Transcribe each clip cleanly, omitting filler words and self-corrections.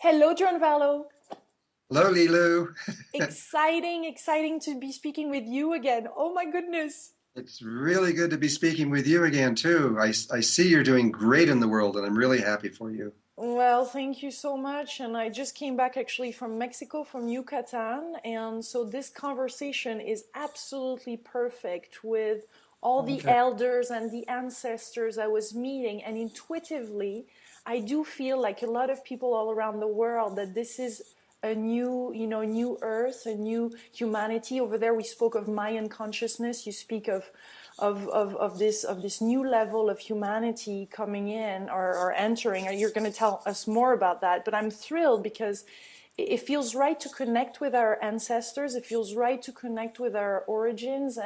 Hello, John Vallo. Hello, Lilu. Exciting to be speaking with you again. Oh my goodness. It's really good to be speaking with you again, too. I see you're doing great in the world, and I'm really happy for you. Well, thank you so much. And I just came back actually from Mexico, from Yucatan. And so this conversation is absolutely perfect with all the Okay. elders and the ancestors I was meeting. And intuitively, I do feel like a lot of people all around the world that this is a new, new earth, a new humanity. Over there, we spoke of Mayan consciousness. You speak of this new level of humanity coming in or entering. Or you're going to tell us more about that. But I'm thrilled because it feels right to connect with our ancestors. It feels right to connect with our origins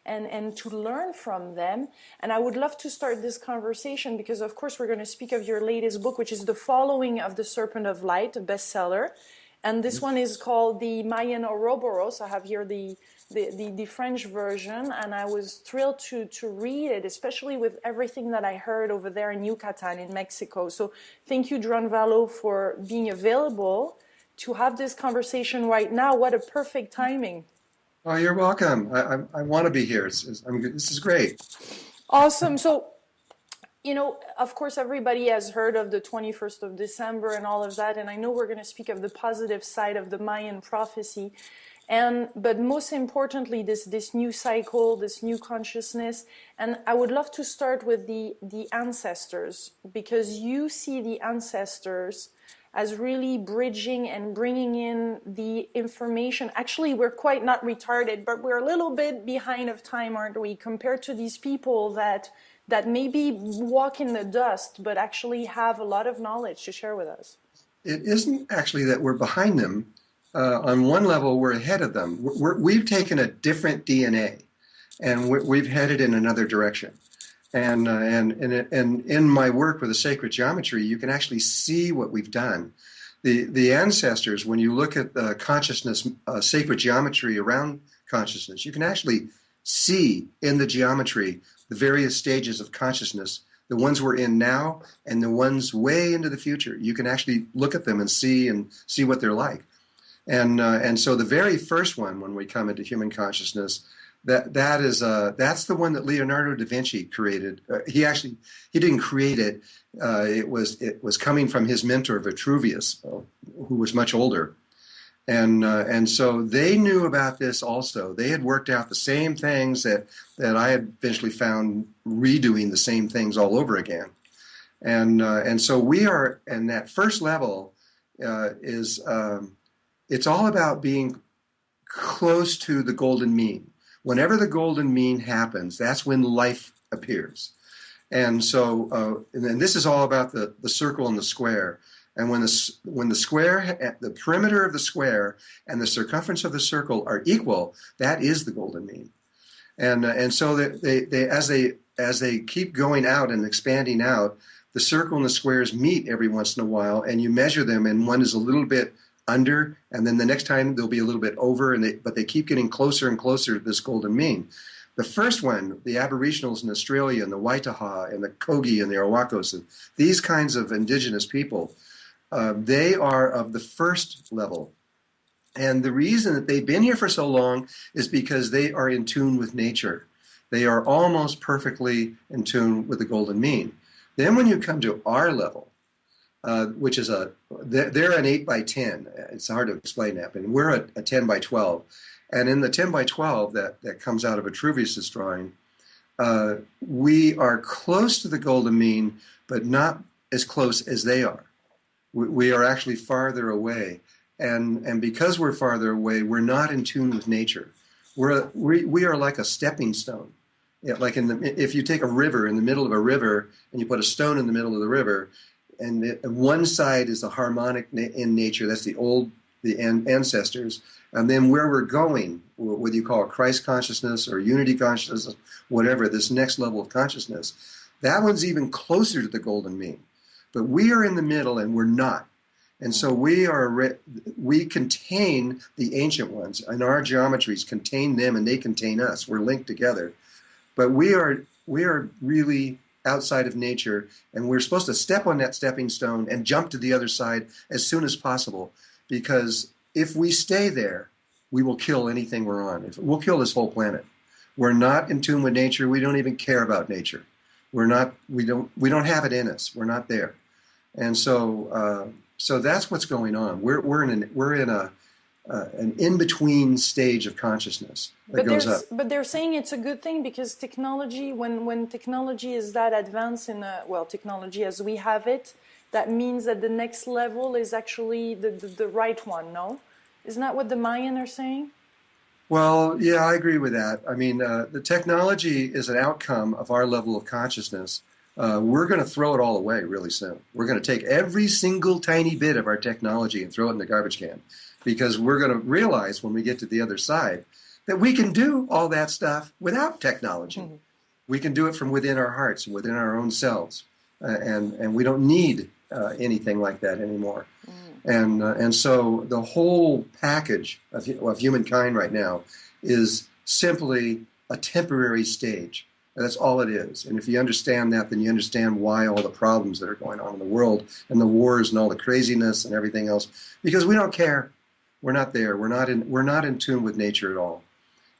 and to learn from them. And I would love to start this conversation because, of course, we're going to speak of your latest book, which is The Following of the Serpent of Light, a bestseller. And this one is called the Mayan Ouroboros. I have here the French version, and I was thrilled to read it, especially with everything that I heard over there in Yucatan, in Mexico. So thank you, John Vallo, for being available to have this conversation right now. What a perfect timing. Oh, you're welcome. I want to be here. This is great. Awesome. So, of course, everybody has heard of the 21st of December and all of that. And I know we're going to speak of the positive side of the Mayan prophecy. But most importantly, this new cycle, this new consciousness. And I would love to start with the ancestors, because you see the ancestors as really bridging and bringing in the information. Actually, we're quite not retarded, but we're a little bit behind of time, aren't we, compared to these people that maybe walk in the dust, but actually have a lot of knowledge to share with us. It isn't actually that we're behind them. On one level, we're ahead of them. We've taken a different DNA, and we've headed in another direction. And in my work with the sacred geometry, you can actually see what we've done. The ancestors, when you look at the consciousness, sacred geometry around consciousness, you can actually see in the geometry the various stages of consciousness, the ones we're in now and the ones way into the future. You can actually look at them and see what they're like. And so the very first one, when we come into human consciousness, that's the one that Leonardo da Vinci created. He didn't create it. It was coming from his mentor Vitruvius, who was much older, and so they knew about this also. They had worked out the same things that I had eventually found redoing the same things all over again, and so we are. And that first level is it's all about being close to the golden mean. Whenever the golden mean happens, that's when life appears. And so, and this is all about the circle and the square. And when the square, the perimeter of the square and the circumference of the circle are equal, that is the golden mean. And so as they keep going out and expanding out, the circle and the squares meet every once in a while, and you measure them, and one is a little bit under, and then the next time they'll be a little bit over, but they keep getting closer and closer to this golden mean. The first one, the Aboriginals in Australia, and the Waitaha, and the Kogi, and the Arawakos, and these kinds of indigenous people, they are of the first level. And the reason that they've been here for so long is because they are in tune with nature. They are almost perfectly in tune with the golden mean. Then when you come to our level, which is they're an 8 by 10. It's hard to explain that, but we're a 10 by 12. And in the 10 by 12 that comes out of Vitruvius's drawing, we are close to the golden mean, but not as close as they are. We are actually farther away. And because we're farther away, we're not in tune with nature. We are like a stepping stone. Like if you take a river, in the middle of a river, and you put a stone in the middle of the river, and one side is the harmonic in nature, that's the ancestors, and then where we're going, whether you call it Christ consciousness or unity consciousness, whatever, this next level of consciousness, that one's even closer to the golden mean. But we are in the middle, and we're not. And so we contain the ancient ones, and our geometries contain them, and they contain us. We're linked together. But we are really outside of nature, and we're supposed to step on that stepping stone and jump to the other side as soon as possible, because if we stay there, we will kill anything we're on. We'll kill this whole planet. We're not in tune with nature. We don't even care about nature. We don't have it in us. We're not there. And so that's what's going on. We're in an in-between stage of consciousness that goes up. But they're saying it's a good thing because technology, when technology is that advanced technology as we have it, that means that the next level is actually the right one, no? Isn't that what the Mayan are saying? Well, yeah, I agree with that. I mean, the technology is an outcome of our level of consciousness. We're going to throw it all away really soon. We're going to take every single tiny bit of our technology and throw it in the garbage can, because we're going to realize when we get to the other side that we can do all that stuff without technology. Mm-hmm. We can do it from within our hearts and within our own selves, and we don't need anything like that anymore. And so the whole package of humankind right now is simply a temporary stage. And that's all it is. And if you understand that, then you understand why all the problems that are going on in the world and the wars and all the craziness and everything else. Because we don't care. We're not there. We're not in tune with nature at all.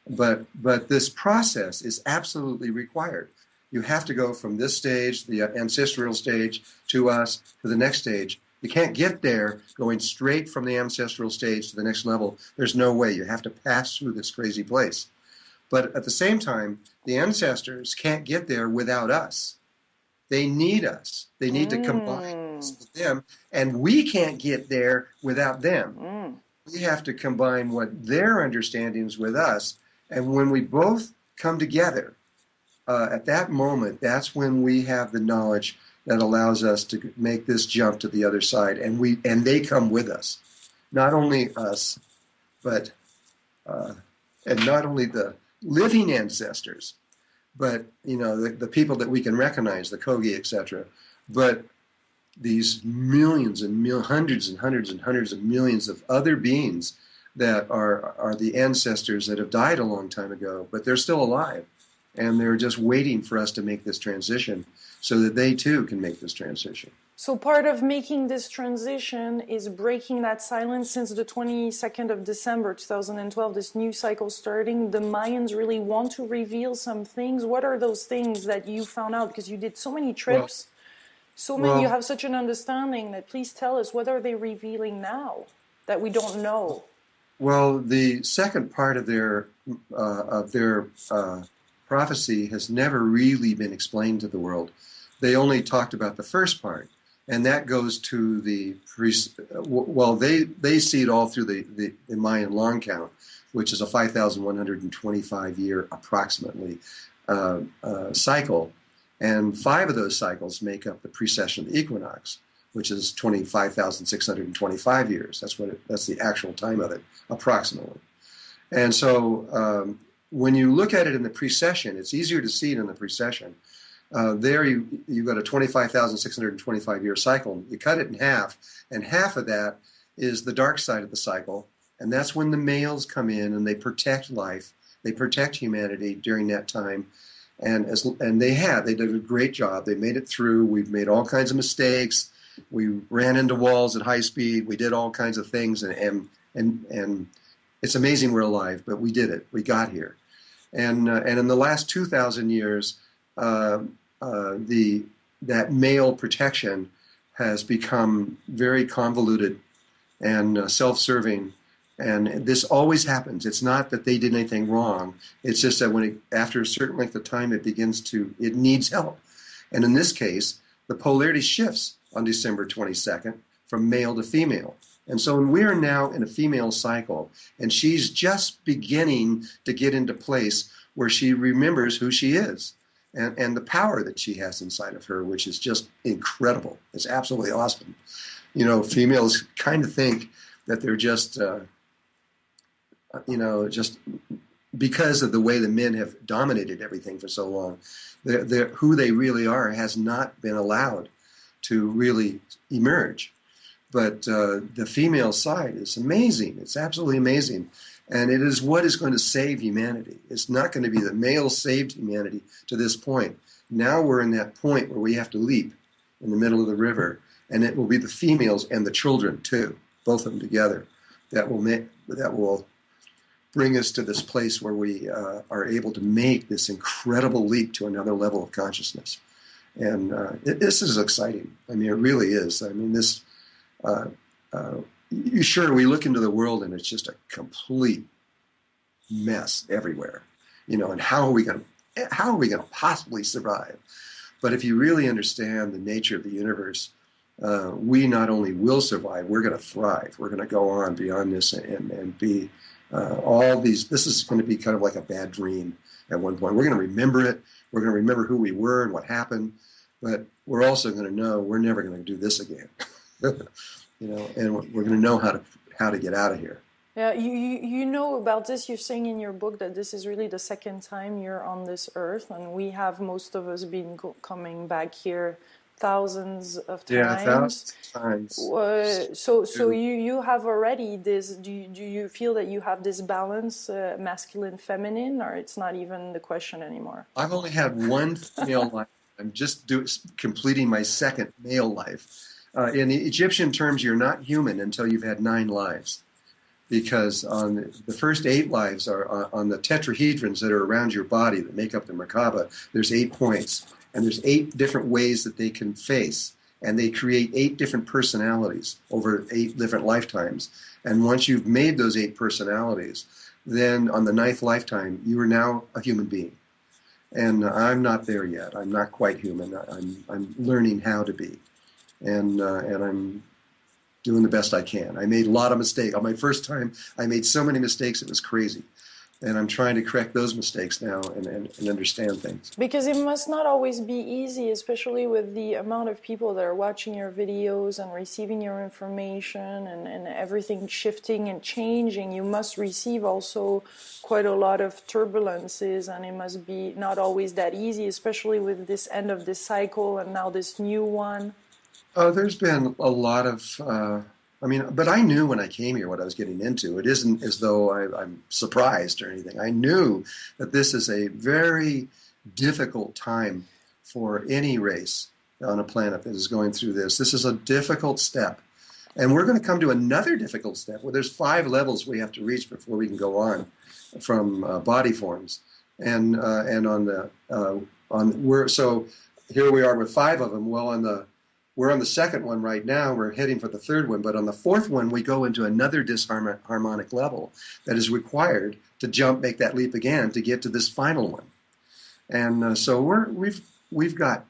But this process is absolutely required. You have to go from this stage, the ancestral stage, to us, to the next stage. You can't get there going straight from the ancestral stage to the next level. There's no way. You have to pass through this crazy place. But at the same time, the ancestors can't get there without us. They need us. They need to combine us with them. And we can't get there without them. We have to combine what their understandings with us. And when we both come together, at that moment, that's when we have the knowledge that allows us to make this jump to the other side, and they come with us. Not only us, but and not only the living ancestors, but the people that we can recognize, the Kogi, etc. But these millions and hundreds and hundreds and hundreds of millions of other beings that are the ancestors that have died a long time ago, but they're still alive. And they're just waiting for us to make this transition so that they too can make this transition. So part of making this transition is breaking that silence. Since the 22nd of December 2012, this new cycle starting, the Mayans really want to reveal some things. What are those things that you found out? Because you did so many trips, you have such an understanding that please tell us, what are they revealing now that we don't know? Well, the second part of their prophecy has never really been explained to the world. They only talked about the first part, and that goes to they see it all through the Mayan long count, which is a 5,125 year approximately cycle, and 5 of those cycles make up the precession of the equinox, which is 25,625 years. That's the actual time of it, approximately. And so when you look at it in the precession, it's easier to see it in the precession. There you've got a 25,625 year cycle. You cut it in half, and half of that is the dark side of the cycle, and that's when the males come in and they protect life, they protect humanity during that time, and they did a great job. They made it through. We've made all kinds of mistakes. We ran into walls at high speed. We did all kinds of things, and it's amazing we're alive, but we did it. We got here. And in the last 2,000 years, that male protection has become very convoluted and self-serving. And this always happens. It's not that they did anything wrong. It's just that after a certain length of time, it needs help. And in this case, the polarity shifts on December 22nd from male to female. And so we are now in a female cycle, and she's just beginning to get into place where she remembers who she is and the power that she has inside of her, which is just incredible. It's absolutely awesome. Females kind of think that they're just, just because of the way the men have dominated everything for so long, who they really are has not been allowed to really emerge. But the female side is amazing. It's absolutely amazing. And it is what is going to save humanity. It's not going to be the male saved humanity to this point. Now we're in that point where we have to leap in the middle of the river, and it will be the females and the children too, both of them together, that will bring us to this place where we are able to make this incredible leap to another level of consciousness. And this is exciting. I mean, it really is. I mean, this. Sure, we look into the world and it's just a complete mess everywhere, and how are we going to possibly survive? But if you really understand the nature of the universe, we not only will survive, we're going to thrive. We're going to go on beyond this and be all these. This is going to be kind of like a bad dream at one point. We're going to remember it. We're going to remember who we were and what happened, but we're also going to know we're never going to do this again. And we're going to know how to get out of here. Yeah, you know about this. You're saying in your book that this is really the second time you're on this earth, and we have, most of us, been coming back here thousands of times. Yeah, thousands of times. So you have already this. Do you feel that you have this balance, masculine, feminine, or it's not even the question anymore? I've only had one female life. I'm just completing my second male life. In the Egyptian terms, you're not human until you've had 9 lives, because on the first 8 lives are on the tetrahedrons that are around your body that make up the Merkaba. There's 8 points, and there's 8 different ways that they can face, and they create 8 different personalities over 8 different lifetimes. And once you've made those 8 personalities, then on the 9th lifetime, you are now a human being. And I'm not there yet. I'm not quite human. I'm learning how to be. And I'm doing the best I can. I made a lot of mistakes. On my first time, I made so many mistakes, it was crazy. And I'm trying to correct those mistakes now and understand things. Because it must not always be easy, especially with the amount of people that are watching your videos and receiving your information and everything shifting and changing. You must receive also quite a lot of turbulences, and it must be not always that easy, especially with this end of this cycle and now this new one. There's been a lot of, but I knew when I came here what I was getting into. It isn't as though I'm surprised or anything. I knew that this is a very difficult time for any race on a planet that is going through this. This is a difficult step. And we're going to come to another difficult step where there's 5 levels we have to reach before we can go on from body forms. And so here we are with 5 of them. Well, we're on the second one right now. We're heading for the third one. But on the 4th one, we go into another disharmonic level that is required to make that leap again to get to this final one. And so we've got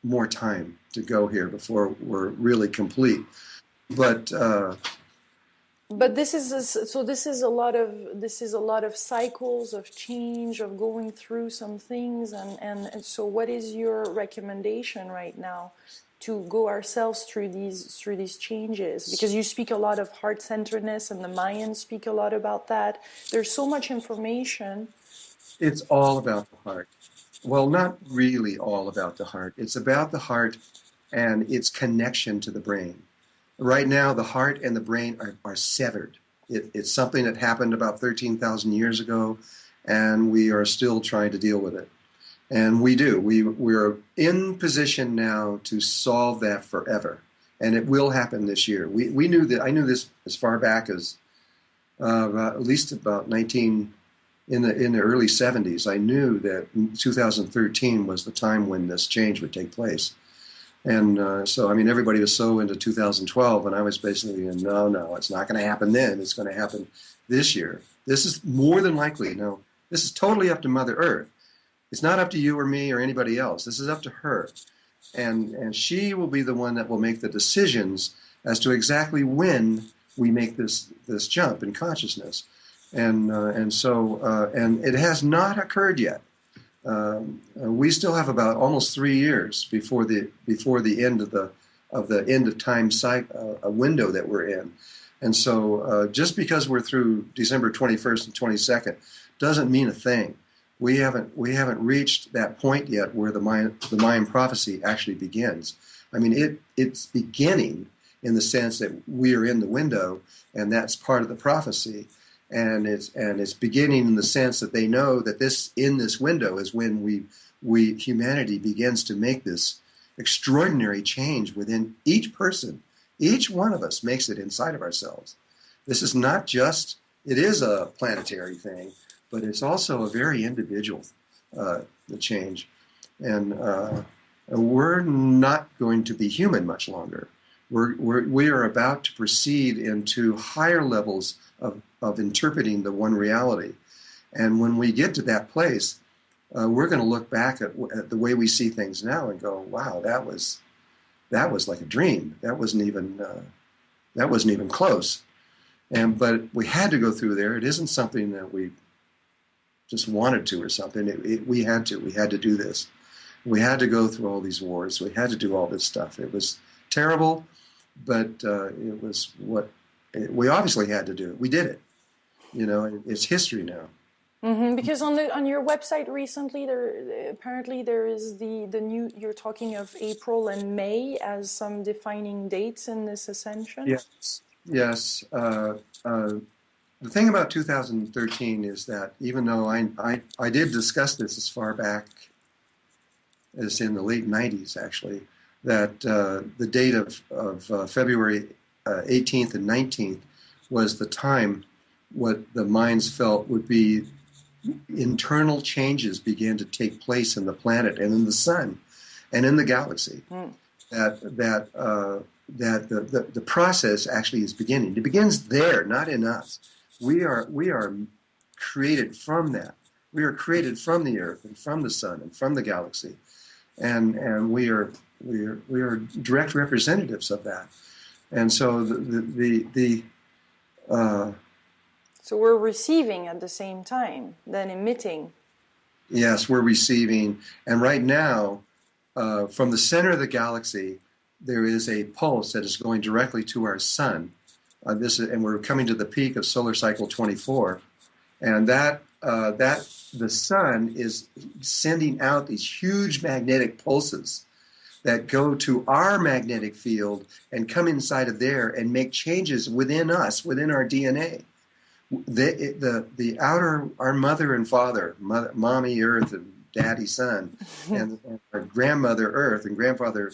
more time to go here before we're really complete. But this is a lot of cycles of change, of going through some things, and so what is your recommendation right now to go ourselves through these changes? Because you speak a lot of heart-centeredness, and the Mayans speak a lot about that. There's so much information. It's all about the heart. Well, not really all about the heart. It's about the heart and its connection to the brain. Right now, the heart and the brain are severed. It's something that happened about 13,000 years ago, and we are still trying to deal with it. And we do. We're in position now to solve that forever, and it will happen this year. We knew that. I knew this as far back as at least about in the early 70s. I knew that 2013 was the time when this change would take place. And so, everybody was so into 2012, and I was basically, no, it's not going to happen then. It's going to happen this year. This is more than likely. No, this is totally up to Mother Earth. It's not up to you or me or anybody else. This is up to her. And she will be the one that will make the decisions as to exactly when we make this jump in consciousness. And it has not occurred yet. We still have about almost 3 years before the end of the end of time cycle, a window that we're in. And so just because we're through December 21st and 22nd doesn't mean a thing. We haven't reached that point yet where the Mayan prophecy actually begins. It's beginning in the sense that we are in the window, and that's part of the prophecy. and it's beginning in the sense that they know that this window is when we humanity begins to make this extraordinary change within each person. Each one of us makes it inside of ourselves. This is not just, it is a planetary thing, but it's also a very individual the change. And we're not going to be human much longer. We are about to proceed into higher levels of interpreting the one reality. And when we get to that place, we're going to look back at the way we see things now and go, wow, that was like a dream. That wasn't even close. But we had to go through there. It isn't something that we just wanted to or something. We had to do this. We had to go through all these wars. We had to do all this stuff. It was terrible, but it was what we obviously had to do. We did it. It's history now. Mm-hmm. Because on your website recently, there is the new. You're talking of April and May as some defining dates in this ascension. Yes. The thing about 2013 is that even though I did discuss this as far back as in the late 90s, actually, that the date of February 18th and 19th was the time what the minds felt would be internal changes began to take place in the planet and in the sun and in the galaxy. That the process actually is beginning. It begins there, not in us. We are created from that. We are created from the earth and from the sun and from the galaxy, and we are direct representatives of that. And so so we're receiving at the same time, then emitting. Yes, we're receiving, and right now, from the center of the galaxy, there is a pulse that is going directly to our sun. And we're coming to the peak of solar cycle 24, and that the sun is sending out these huge magnetic pulses that go to our magnetic field and come inside of there and make changes within us, within our DNA. The outer, our mother and father, mommy Earth and daddy Sun, and our grandmother Earth and grandfather,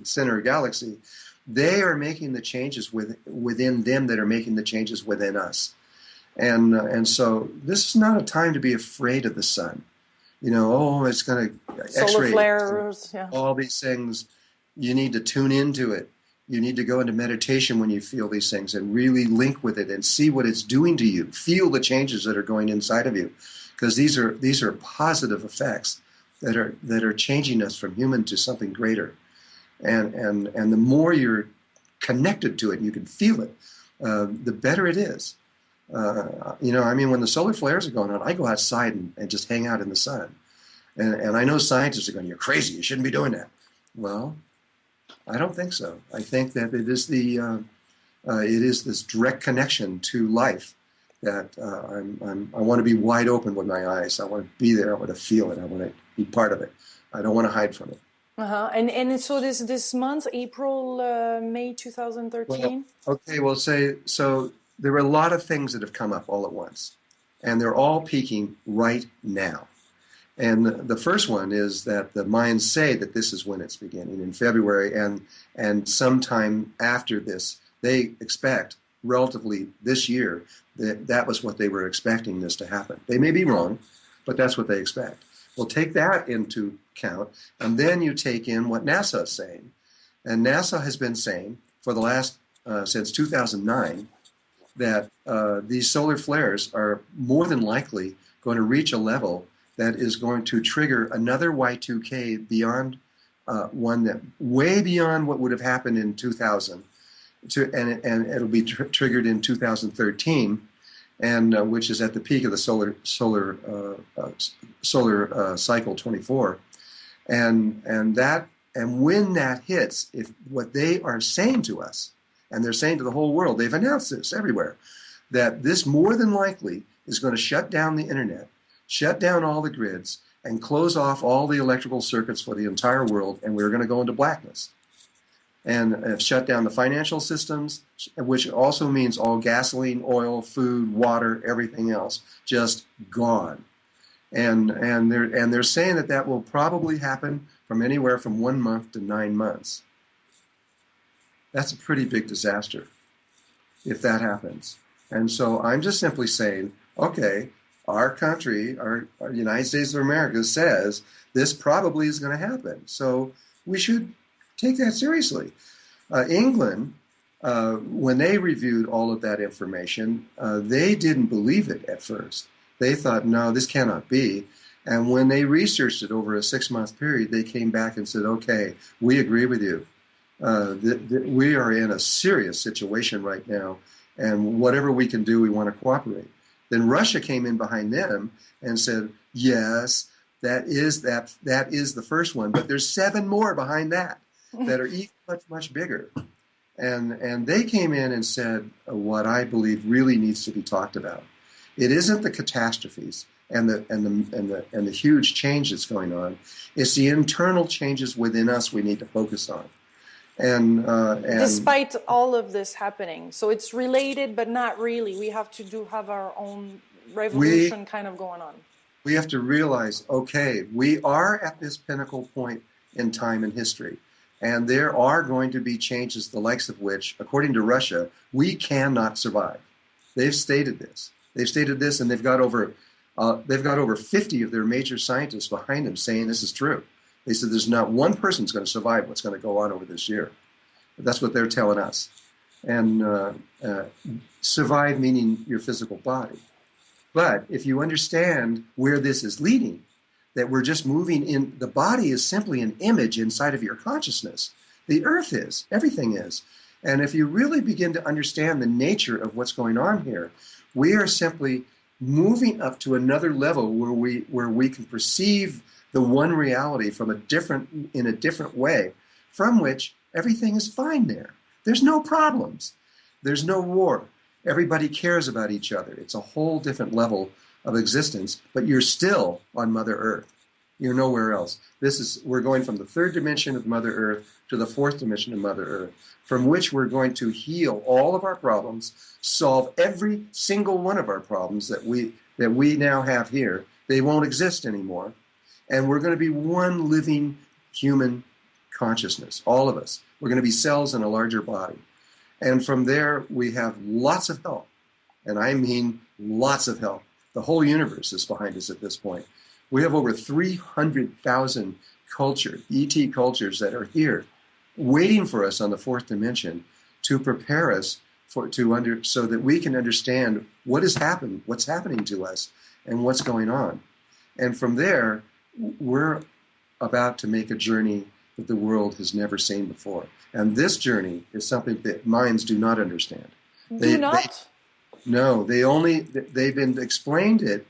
center galaxy, they are making the changes within them that are making the changes within us. And so this is not a time to be afraid of the sun. It's going to X-ray, solar flares, yeah. All these things. You need to tune into it. You need to go into meditation when you feel these things and really link with it and see what it's doing to you. Feel the changes that are going inside of you, because these are positive effects that are changing us from human to something greater. And the more you're connected to it, and you can feel it, the better it is. When the solar flares are going on, I go outside and just hang out in the sun. And I know scientists are going, "You're crazy. You shouldn't be doing that." Well, I don't think so. I think that it is this direct connection to life that I want to be wide open with my eyes. I want to be there. I want to feel it. I want to be part of it. I don't want to hide from it. And so this month, April, May 2013. So there were a lot of things that have come up all at once, and they're all peaking right now. And the first one is that the minds say that this is when it's beginning in February, and sometime after this, they expect relatively this year that was what they were expecting this to happen. They may be wrong, but that's what they expect. Well, take that into account, and then you take in what NASA is saying. And NASA has been saying for the last, since 2009, that these solar flares are more than likely going to reach a level that is going to trigger another Y2K beyond one that way beyond what would have happened in 2000, and it'll be triggered in 2013, and which is at the peak of the solar cycle 24, and when that hits, if what they are saying to us, and they're saying to the whole world, they've announced this everywhere, that this more than likely is going to shut down the internet, shut down all the grids, and close off all the electrical circuits for the entire world, and we're going to go into blackness. and have shut down the financial systems, which also means all gasoline, oil, food, water, everything else just gone. And they're saying that will probably happen from anywhere from 1 month to 9 months. That's a pretty big disaster if that happens. And so I'm just simply saying, okay, our country, our United States of America says this probably is going to happen. So we should take that seriously. England, when they reviewed all of that information, they didn't believe it at first. They thought, no, this cannot be. And when they researched it over a 6-month period, they came back and said, okay, we agree with you. We are in a serious situation right now, and whatever we can do, we want to cooperate. Then Russia came in behind them and said, yes, that is the first one, but there's 7 more behind that are even much bigger. And they came in and said what I believe really needs to be talked about. It isn't the catastrophes and the huge change that's going on. It's the internal changes within us we need to focus on. And despite all of this happening, so it's related but not really. We have to have our own revolution kind of going on. We have to realize, okay, we are at this pinnacle point in time and history, and there are going to be changes the likes of which, according to Russia, we cannot survive. They've stated this. And they've got over 50 of their major scientists behind them saying this is true. They said there's not one person who's going to survive what's going to go on over this year. That's what they're telling us. And survive meaning your physical body. But if you understand where this is leading, that we're just moving in, the body is simply an image inside of your consciousness. The earth is, everything is. And if you really begin to understand the nature of what's going on here, we are simply moving up to another level where we can perceive the one reality in a different way, from which everything is fine there. There's no problems. There's no war. Everybody cares about each other. It's a whole different level of existence, but you're still on Mother Earth. You're nowhere else. We're going from the 3rd dimension of Mother Earth to the 4th dimension of Mother Earth, from which we're going to heal all of our problems, solve every single one of our problems that we now have here. They won't exist anymore. And we're going to be one living human consciousness, all of us. We're going to be cells in a larger body. And from there, we have lots of help. And I mean lots of help. The whole universe is behind us at this point. We have over 300,000 ET cultures that are here, waiting for us on the 4th dimension to prepare us so that we can understand what's happening to us, and what's going on. And from there, we're about to make a journey that the world has never seen before. And this journey is something that minds do not understand. They've been explained it,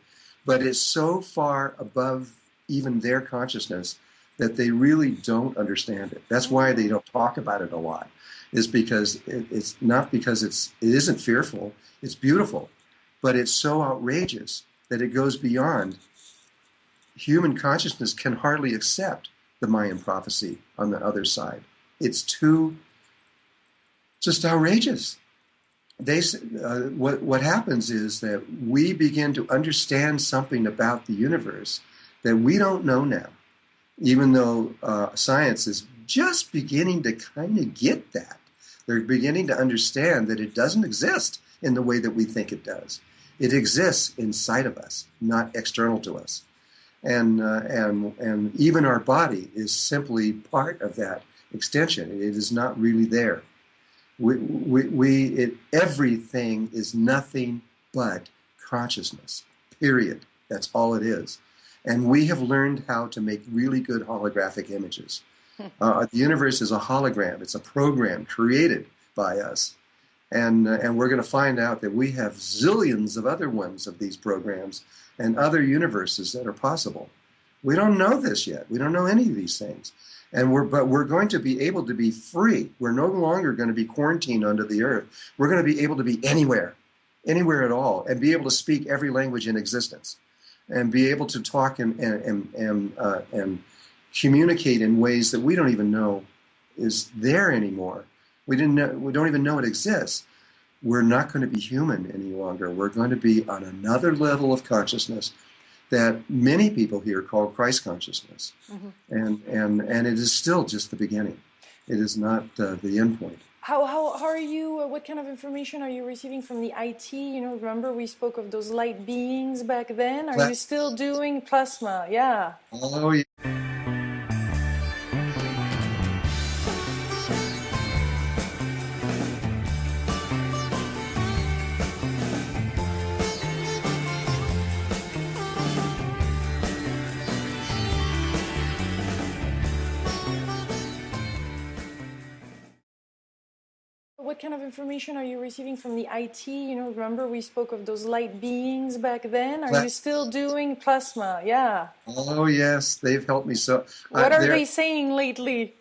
but it's so far above even their consciousness that they really don't understand it. That's why they don't talk about it a lot, is because it's not because it isn't fearful, it's beautiful, but it's so outrageous that it goes beyond. Human consciousness can hardly accept the Mayan prophecy on the other side. It's too just outrageous. What happens is that we begin to understand something about the universe that we don't know now, even though science is just beginning to kind of get that. They're beginning to understand that it doesn't exist in the way that we think it does. It exists inside of us, not external to us. And even our body is simply part of that extension. It is not really there. Everything is nothing but consciousness, period. That's all it is. And we have learned how to make really good holographic images. The universe is a hologram. It's a program created by us. And we're going to find out that we have zillions of other ones of these programs and other universes that are possible. We don't know this yet. We don't know any of these things. But we're going to be able to be free. We're no longer going to be quarantined onto the earth. We're going to be able to be anywhere at all, and be able to speak every language in existence, and be able to talk and communicate in ways that we don't even know is there anymore. We don't even know it exists. We're not going to be human any longer. We're going to be on another level of consciousness that many people here call Christ consciousness. Mm-hmm. And it is still just the beginning. It is not the end point. How are you, what kind of information are you receiving from the IT? You know, remember we spoke of those light beings back then? Are you still doing plasma? Yeah. Oh, yeah. What kind of information are you receiving from the IT? You know, remember we spoke of those light beings back then? Are you still doing plasma? Yeah. Oh, yes, they've helped me so. What are they saying lately?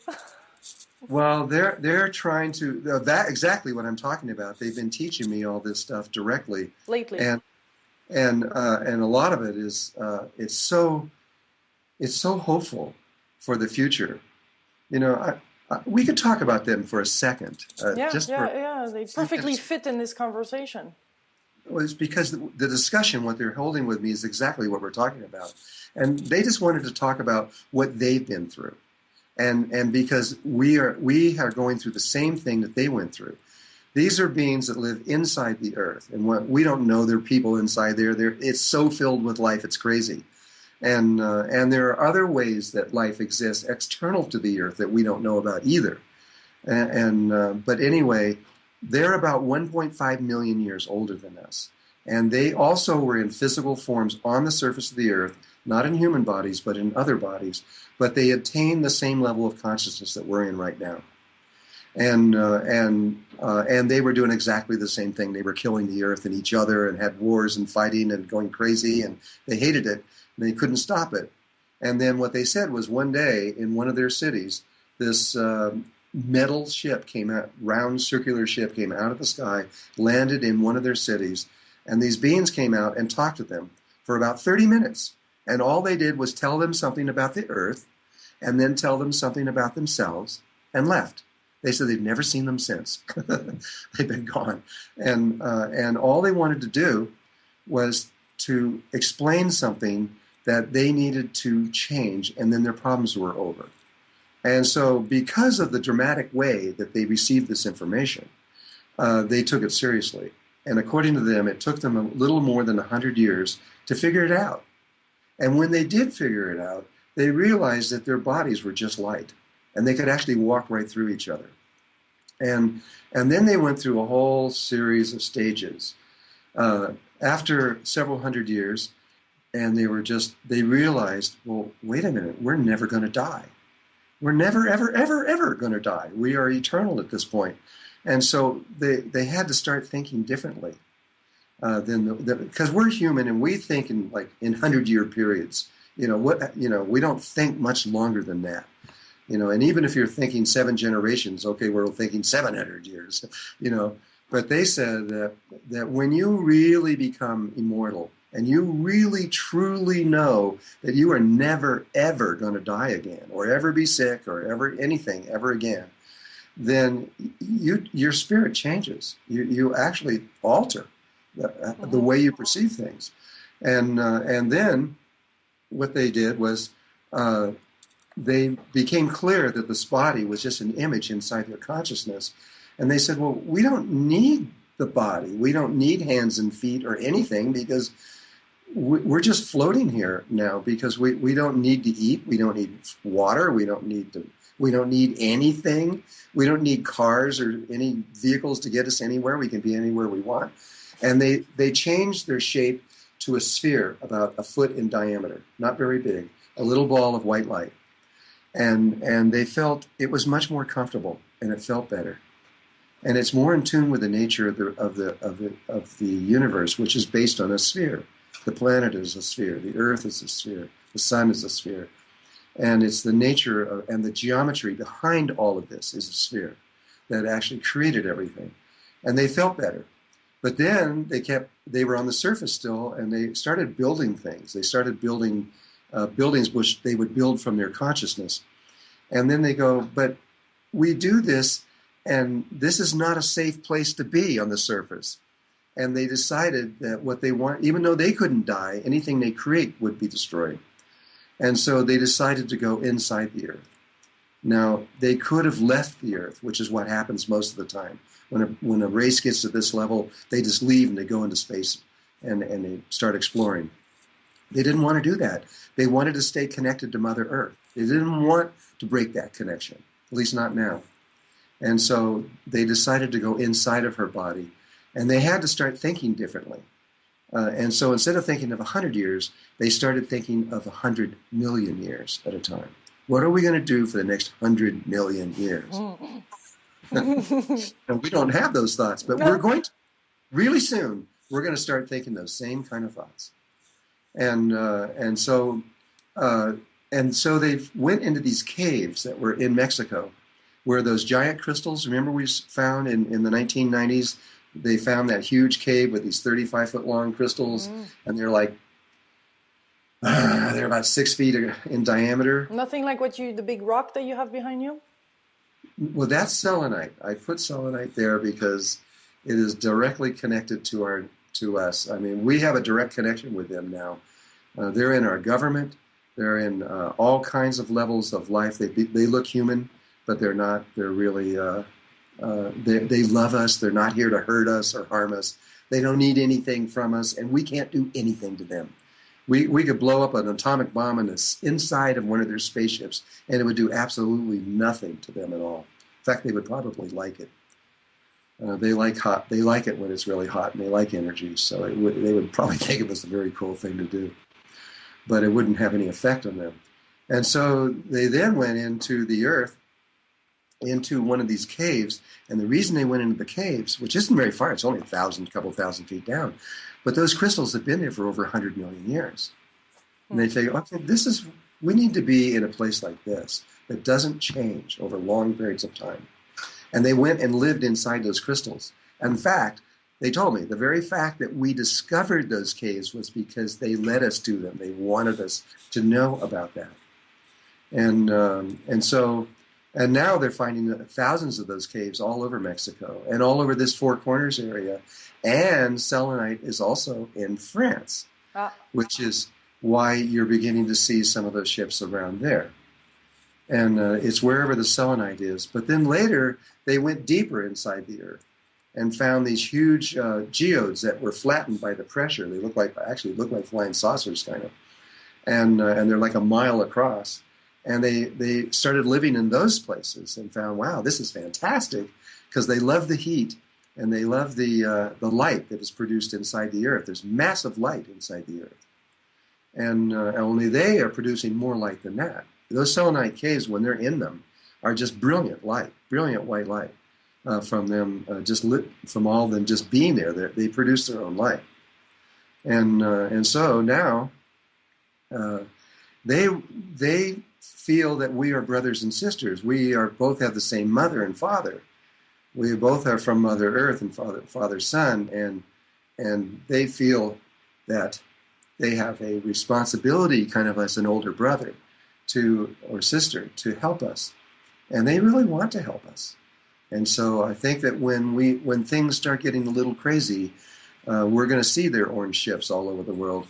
Well, they're trying to that exactly what I'm talking about. They've been teaching me all this stuff directly Lately. And a lot of it is it's so hopeful for the future. You know, we could talk about them for a second. Yeah. They perfectly fit in this conversation. Well, it's because the discussion, what they're holding with me, is exactly what we're talking about, and they just wanted to talk about what they've been through, and because we are going through the same thing that they went through. These are beings that live inside the earth, and we don't know there are people inside there. It's so filled with life, it's crazy. And there are other ways that life exists external to the earth that we don't know about either. But anyway, they're about 1.5 million years older than us. And they also were in physical forms on the surface of the earth, not in human bodies, but in other bodies. But they attained the same level of consciousness that we're in right now. And they were doing exactly the same thing. They were killing the earth and each other and had wars and fighting and going crazy, and they hated it. They couldn't stop it. And then what they said was one day in one of their cities, this metal ship came out, round circular ship came out of the sky, landed in one of their cities, and these beings came out and talked to them for about 30 minutes. And all they did was tell them something about the earth and then tell them something about themselves and left. They said they'd never seen them since. They've been gone. And all they wanted to do was to explain something that they needed to change, and then their problems were over. And so because of the dramatic way that they received this information, they took it seriously. And according to them, it took them a little more than 100 years to figure it out. And when they did figure it out, they realized that their bodies were just light, and they could actually walk right through each other. And then they went through a whole series of stages. After several hundred years, and they realized, well, wait a minute, we're never going to die. We're never, ever, ever, ever going to die. We are eternal at this point. And so they had to start thinking differently because we're human and we think in 100-year periods. We don't think much longer than that. And even if you're thinking 7 generations, okay, we're thinking 700 years, But they said that when you really become immortal and you really truly know that you are never, ever going to die again or ever be sick or ever anything ever again, then your spirit changes. You actually alter the way you perceive things. And then what they did was they became clear that this body was just an image inside their consciousness. And they said, well, we don't need the body. We don't need hands and feet or anything because we're just floating here now because we don't need to eat. We don't need water. We don't need anything. We don't need cars or any vehicles to get us anywhere. We can be anywhere we want. And they changed their shape to a sphere about a foot in diameter, not very big, a little ball of white light. And they felt it was much more comfortable and it felt better. And it's more in tune with the nature of the universe, which is based on a sphere. The planet is a sphere. The Earth is a sphere. The sun is a sphere. And it's the nature and the geometry behind all of this is a sphere that actually created everything. And they felt better. But then they were on the surface still, and they started building things. They started building buildings which they would build from their consciousness. And then they go, but we do this, and this is not a safe place to be on the surface. And they decided that what they want, even though they couldn't die, anything they create would be destroyed. And so they decided to go inside the earth. Now, they could have left the earth, which is what happens most of the time. When a race gets to this level, they just leave and they go into space and they start exploring. They didn't want to do that. They wanted to stay connected to Mother Earth. They didn't want to break that connection, at least not now. And so they decided to go inside of her body, and they had to start thinking differently. And so instead of thinking of 100 years, they started thinking of 100 million years at a time. What are we going to do for the next 100 million years? And we don't have those thoughts, but we're going to, really soon, we're going to start thinking those same kind of thoughts. And so they went into these caves that were in Mexico, where those giant crystals, remember we found in the 1990s, they found that huge cave with these 35-foot long crystals, and they're like, they're about 6 feet in diameter. Nothing like the big rock that you have behind you? Well, that's selenite. I put selenite there because it is directly connected to us. I mean, we have a direct connection with them now. They're in our government. They're in all kinds of levels of life. They look human, but they're not. They're really, they love us. They're not here to hurt us or harm us. They don't need anything from us, and we can't do anything to them. We could blow up an atomic bomb inside of one of their spaceships, and it would do absolutely nothing to them at all. In fact, they would probably like it. They like hot. They like it when it's really hot, and they like energy. So they would probably think it was a very cool thing to do, but it wouldn't have any effect on them. And so they then went into the earth, into one of these caves. And the reason they went into the caves, which isn't very far, it's only a couple thousand feet down, but those crystals have been there for over 100 million years. And they figure, okay, we need to be in a place like this that doesn't change over long periods of time. And they went and lived inside those crystals. And in fact, they told me the very fact that we discovered those caves was because they let us do them. They wanted us to know about that. And now they're finding thousands of those caves all over Mexico and all over this Four Corners area. And selenite is also in France, which is why you're beginning to see some of those ships around there. And it's wherever the selenite is. But then later, they went deeper inside the earth and found these huge geodes that were flattened by the pressure. They look like flying saucers, kind of. And they're like a mile across. And they started living in those places and found, wow, this is fantastic, because they love the heat and they love the light that is produced inside the earth. There's massive light inside the earth. And only they are producing more light than that. Those selenite caves, when they're in them, are just brilliant light, brilliant white light from them, from all of them just being there. They produce their own light. And so now they feel that we are brothers and sisters. We both have the same mother and father. We both are from Mother Earth and Father Son, and they feel that they have a responsibility, kind of as an older brother or sister, to help us, and they really want to help us. And so I think that when things start getting a little crazy, we're going to see their orange ships all over the world,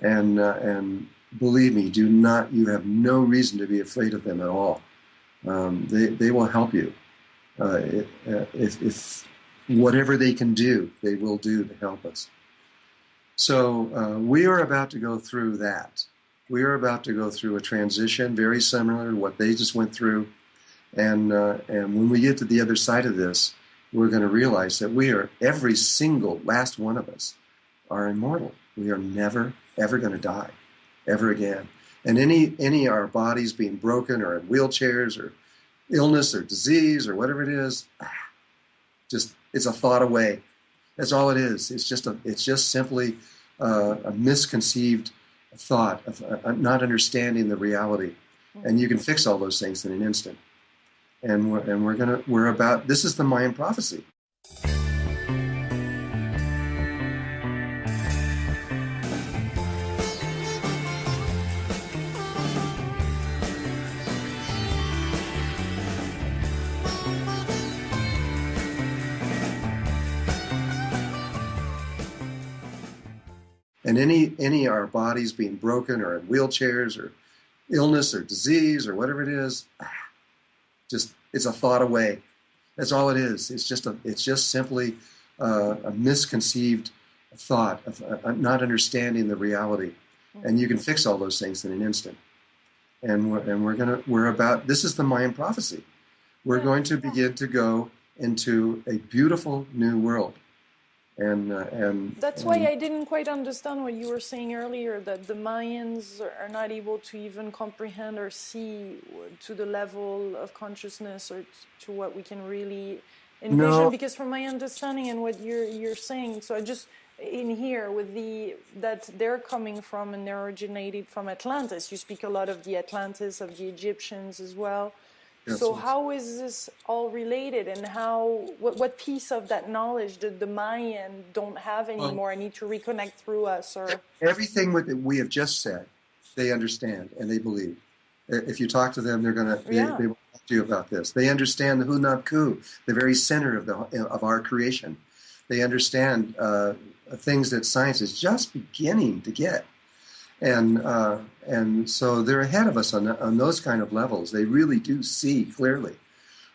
and believe me, you have no reason to be afraid of them at all. They will help you. If whatever they can do, they will do to help us. So we are about to go through that. We are about to go through a transition very similar to what they just went through. And when we get to the other side of this, we're going to realize that every single last one of us are immortal. We are never, ever going to die, ever again. And any of our bodies being broken or in wheelchairs or illness or disease or whatever it is, it's a thought away. That's all it is. It's just simply a misconceived thought of not understanding the reality. And you can fix all those things in an instant. And this is the Mayan prophecy. And any of our bodies being broken or in wheelchairs or illness or disease or whatever it is, just it's a thought away. That's all it is. It's just simply a misconceived thought of not understanding the reality, and you can fix all those things in an instant. And we're about, this is the Mayan prophecy. We're going to begin to go into a beautiful new world. And that's why I didn't quite understand what you were saying earlier, that the Mayans are not able to even comprehend or see to the level of consciousness or to what we can really envision. No. Because from my understanding and what you're saying, so I just in here with that they're coming from and they're originated from Atlantis. You speak a lot of the Atlantis, of the Egyptians as well. Yes, So yes. how is this all related, and what piece of that knowledge did the Mayan don't have anymore? I need to reconnect through us, or everything that we have just said, they understand and they believe. If you talk to them, they will talk to you about this. They understand the Hunab Ku, the very center of our creation. They understand things that science is just beginning to get. And so they're ahead of us on those kind of levels. They really do see clearly.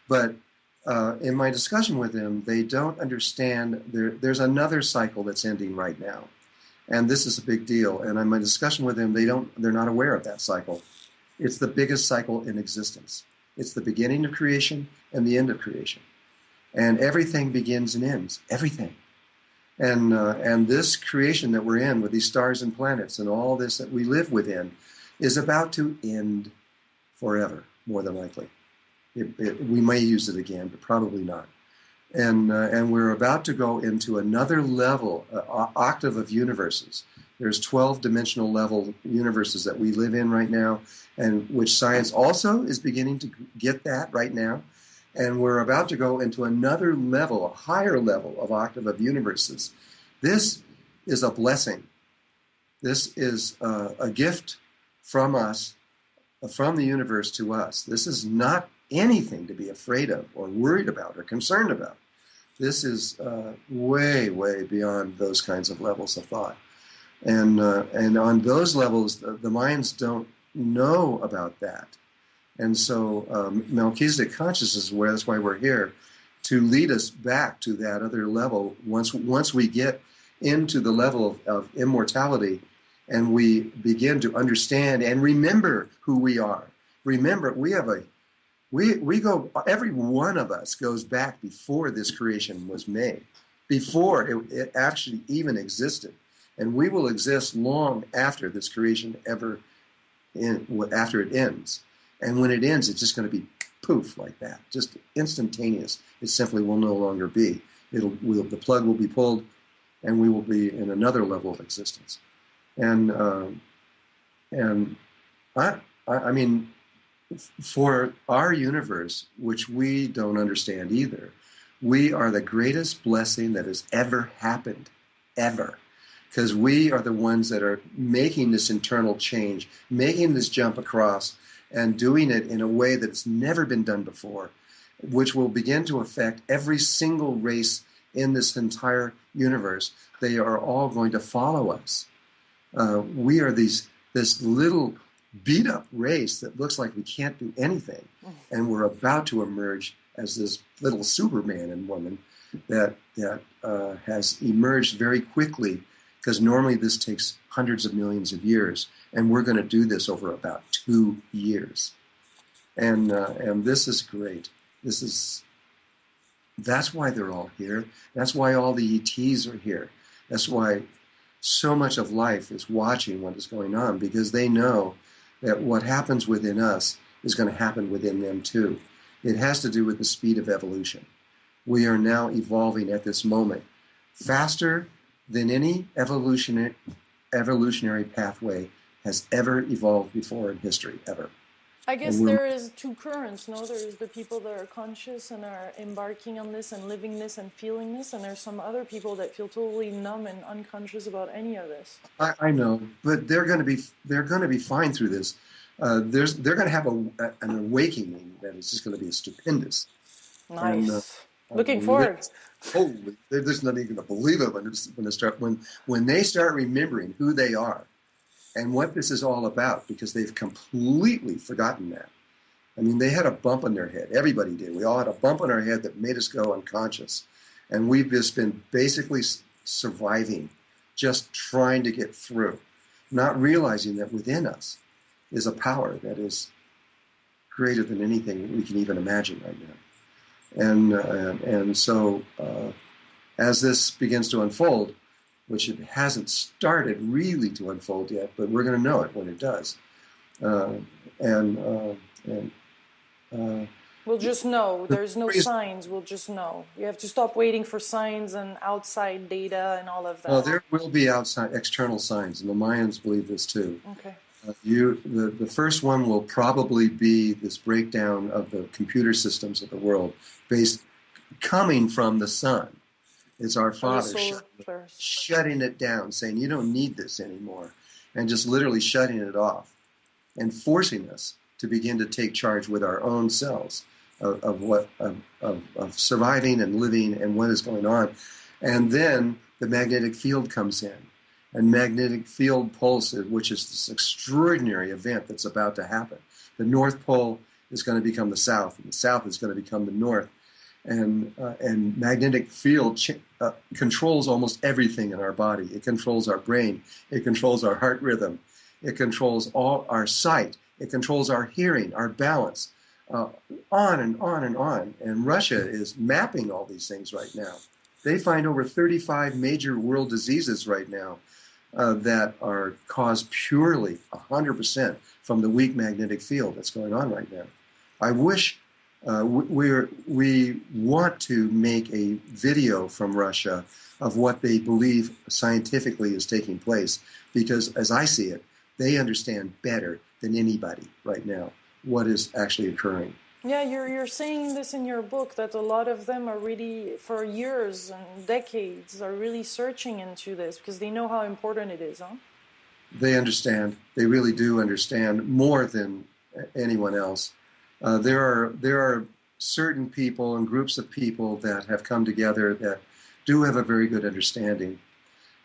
But in my discussion with them, they don't understand. There's another cycle that's ending right now, and this is a big deal. And in my discussion with them, they're not aware of that cycle. It's the biggest cycle in existence. It's the beginning of creation and the end of creation, and everything begins and ends. Everything. And this creation that we're in with these stars and planets and all this that we live within is about to end forever, more than likely. We may use it again, but probably not. And we're about to go into another level, octave of universes. There's 12-dimensional level universes that we live in right now, and which science also is beginning to get that right now. And we're about to go into another level, a higher level of octave of universes. This is a blessing. This is a gift from us, from the universe to us. This is not anything to be afraid of or worried about or concerned about. This is way, way beyond those kinds of levels of thought. And on those levels, the Mayans don't know about that. And so Melchizedek consciousness, that's why we're here, to lead us back to that other level. Once we get into the level of immortality and we begin to understand and remember who we are. Remember, we go, every one of us goes back before this creation was made, before it actually even existed. And we will exist long after this creation after it ends. And when it ends, it's just going to be poof like that, just instantaneous. It simply will no longer be. The plug will be pulled, and we will be in another level of existence. And I mean, for our universe, which we don't understand either, we are the greatest blessing that has ever happened, ever. Because we are the ones that are making this internal change, making this jump across, and doing it in a way that's never been done before, which will begin to affect every single race in this entire universe. They are all going to follow us. We are this little beat-up race that looks like we can't do anything, and we're about to emerge as this little Superman and woman that has emerged very quickly, because normally this takes hundreds of millions of years, and we're going to do this over about 2 years. And this is great. That's why they're all here. That's why all the ETs are here. That's why so much of life is watching what is going on, because they know that what happens within us is going to happen within them too. It has to do with the speed of evolution. We are now evolving at this moment faster than any evolutionary pathway has ever evolved before in history, ever. I guess there is two currents, no? There's the people that are conscious and are embarking on this and living this and feeling this, and there's some other people that feel totally numb and unconscious about any of this. I know, but they're going to be fine through this. They're going to have an awakening that is just going to be stupendous. Nice. And, Looking forward. holy, they're just not even going to believe it when they start remembering who they are and what this is all about, because they've completely forgotten that. I mean, they had a bump on their head. Everybody did. We all had a bump on our head that made us go unconscious. And we've just been basically surviving, just trying to get through, not realizing that within us is a power that is greater than anything we can even imagine right now. And so as this begins to unfold, which it hasn't started really to unfold yet, but we're going to know it when it does. We'll just know. There's no signs. We'll just know. You have to stop waiting for signs and outside data and all of that. Well, there will be outside external signs, and the Mayans believe this too. Okay. The first one will probably be this breakdown of the computer systems of the world, coming from the sun. It's our Father shutting it down, saying you don't need this anymore, and just literally shutting it off, and forcing us to begin to take charge with our own selves of surviving and living and what is going on. And then the magnetic field comes in, and magnetic field pulse, which is this extraordinary event that's about to happen. The North Pole is going to become the South, and the South is going to become the North. And magnetic field controls almost everything in our body. It controls our brain. It controls our heart rhythm. It controls all our sight. It controls our hearing, our balance, on and on and on. And Russia is mapping all these things right now. They find over 35 major world diseases right now that are caused purely 100% from the weak magnetic field that's going on right now. I wish we want to make a video from Russia of what they believe scientifically is taking place, because as I see it, they understand better than anybody right now what is actually occurring. Yeah, you're saying this in your book, that a lot of them are really, for years and decades, are really searching into this because they know how important it is, huh? They understand. They really do understand more than anyone else. There are certain people and groups of people that have come together that do have a very good understanding.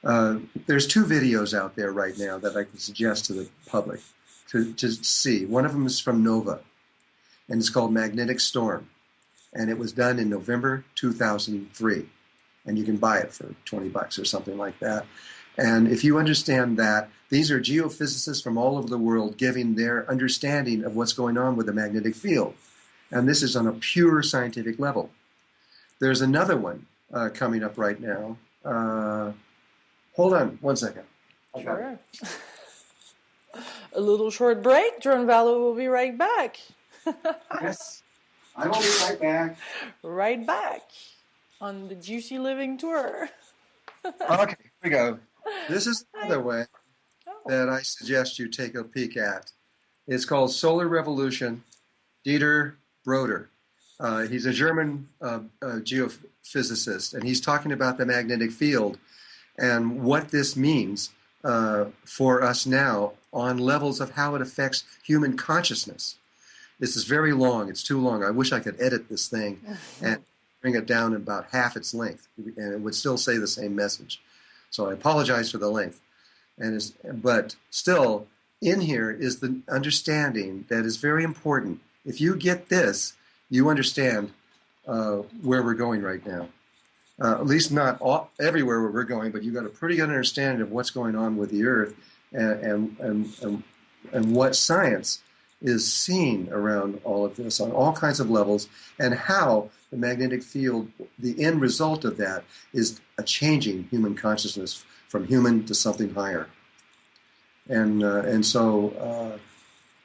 There's two videos out there right now that I can suggest to the public to see. One of them is from Nova, and it's called Magnetic Storm, and it was done in November 2003, and you can buy it for $20 or something like that. And if you understand that, these are geophysicists from all over the world giving their understanding of what's going on with the magnetic field, and this is on a pure scientific level. There's another one coming up right now. Hold on one second. Sure. A little short break. John Vallo will be right back. Yes, I will be right back. Right back on the Juicy Living Tour. Okay, here we go. This is another way that I suggest you take a peek at. It's called Solar Revolution. Dieter Broder. He's a German geophysicist, and he's talking about the magnetic field and what this means for us now on levels of how it affects human consciousness. This is very long. It's too long. I wish I could edit this thing and bring it down in about half its length, and it would still say the same message. So I apologize for the length. But still, in here is the understanding that is very important. If you get this, you understand where we're going right now. At least not everywhere where we're going, but you've got a pretty good understanding of what's going on with the Earth and what science is seeing around all of this on all kinds of levels, and how the magnetic field, the end result of that, is a changing human consciousness from human to something higher. And so.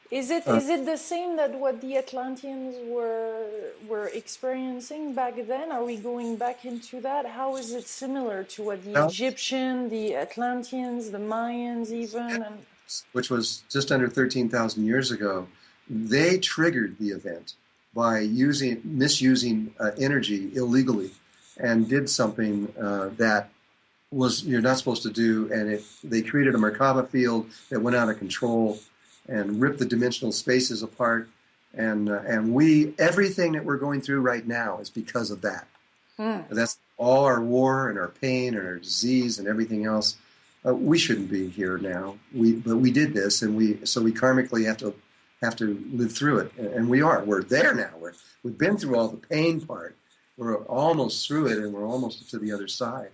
Is it the same that what the Atlanteans were experiencing back then? Are we going back into that? How is it similar to what the Egyptian, the Atlanteans, the Mayans even? Which was just under 13,000 years ago. They triggered the event by misusing energy illegally, and did something that you're not supposed to do. And they created a Merkaba field that went out of control and ripped the dimensional spaces apart, and everything that we're going through right now is because of that. That's all our war and our pain and our disease and everything else. We shouldn't be here now. But we did this, and we karmically have to live through it, and we are. We're there now. We've been through all the pain part. We're almost through it, and we're almost to the other side,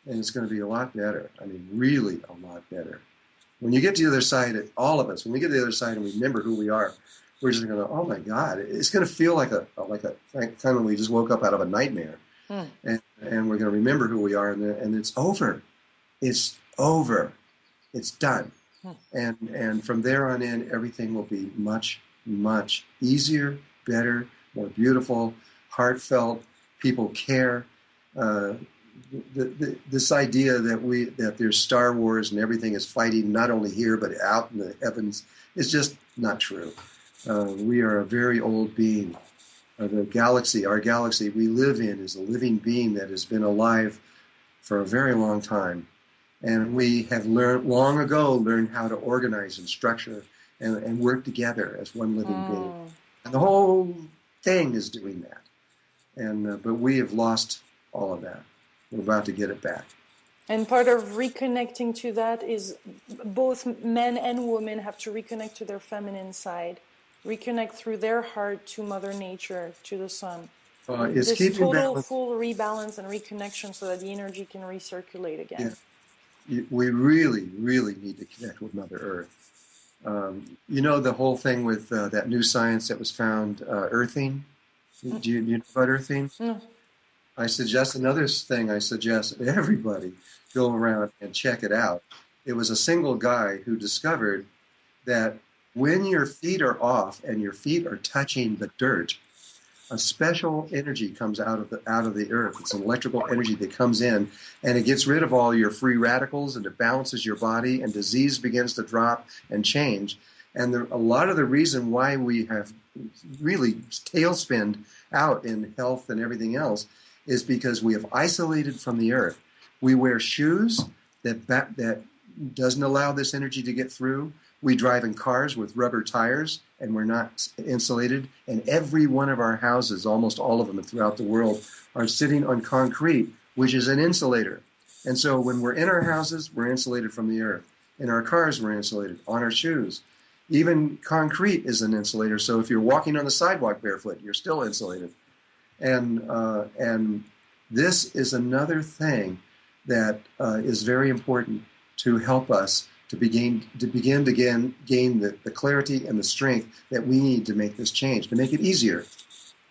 and it's going to be a lot better. I mean, really a lot better. When you get to the other side, all of us, when we get to the other side and we remember who we are, we're just going to, oh my God, it's going to feel like a kind of we just woke up out of a nightmare, and we're going to remember who we are, and it's over. It's over. It's done. And from there on in, everything will be much, much easier, better, more beautiful, heartfelt. People care. This idea that there's Star Wars and everything is fighting not only here but out in the heavens is just not true. We are a very old being. The galaxy, our galaxy we live in, is a living being that has been alive for a very long time. And we have long ago learned how to organize and structure and work together as one living being. And the whole thing is doing that. But we have lost all of that. We're about to get it back. And part of reconnecting to that is both men and women have to reconnect to their feminine side, reconnect through their heart to Mother Nature, to the sun. It's this keeping total, balance. full rebalance and reconnection so that the energy can recirculate again. Yeah. We really, really need to connect with Mother Earth. You know the whole thing with that new science that was found, earthing? Do you know about earthing? No. I suggest everybody go around and check it out. It was a single guy who discovered that when your feet are off and your feet are touching the dirt, a special energy comes out of the earth. It's an electrical energy that comes in, and it gets rid of all your free radicals, and it balances your body, and disease begins to drop and change. And a lot of the reason why we have really tailspinned out in health and everything else is because we have isolated from the earth. We wear shoes that doesn't allow this energy to get through. We drive in cars with rubber tires, and we're not insulated. And every one of our houses, almost all of them throughout the world, are sitting on concrete, which is an insulator. And so when we're in our houses, we're insulated from the earth. In our cars, we're insulated. On our shoes. Even concrete is an insulator. So if you're walking on the sidewalk barefoot, you're still insulated. And this is another thing that is very important to help us to begin to gain the clarity and the strength that we need to make this change. To make it easier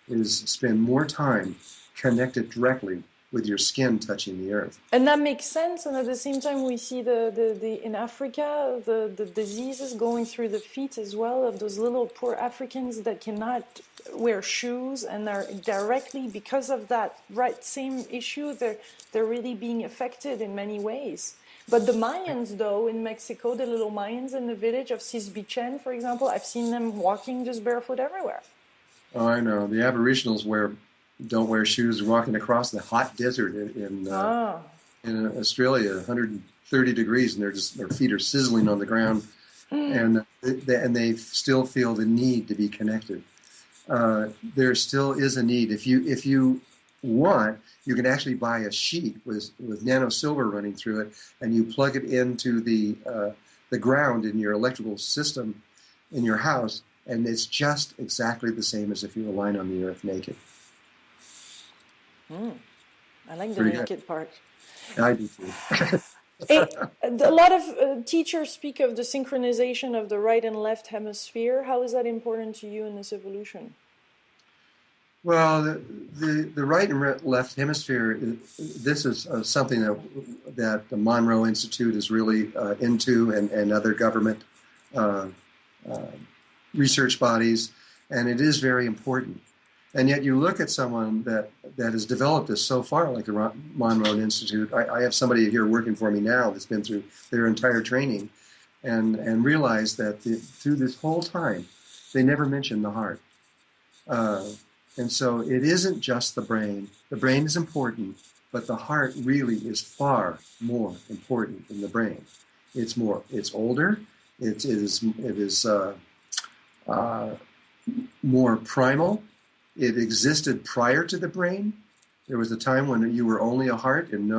is spend more time connected directly with your skin touching the earth. And that makes sense. And at the same time, we see the in Africa, the diseases going through the feet as well of those little poor Africans that cannot wear shoes and are directly, because of that same issue, they're really being affected in many ways. But the Mayans, though, in Mexico, the little Mayans in the village of Sisbichen, for example, I've seen them walking just barefoot everywhere. Oh, I know. The Aboriginals don't wear shoes walking across the hot desert in Australia, 130 degrees, and their feet are sizzling on the ground, and they still feel the need to be connected. There still is a need. If you want, you can actually buy a sheet with nano silver running through it, and you plug it into the ground in your electrical system in your house, and it's just exactly the same as if you were lying on the earth naked. I like the naked part. I do too. A lot of teachers speak of the synchronization of the right and left hemisphere. How is that important to you in this evolution? Well, the right and left hemisphere, this is something that the Monroe Institute is really into, and other government research bodies, and it is very important. And yet you look at someone that has developed this so far, like the Monroe Institute. I have somebody here working for me now that's been through their entire training and realized that through this whole time, they never mentioned the heart. And so it isn't just the brain. The brain is important, but the heart really is far more important than the brain. It's older. It is more primal. It existed prior to the brain, There was a time when you were only a heart and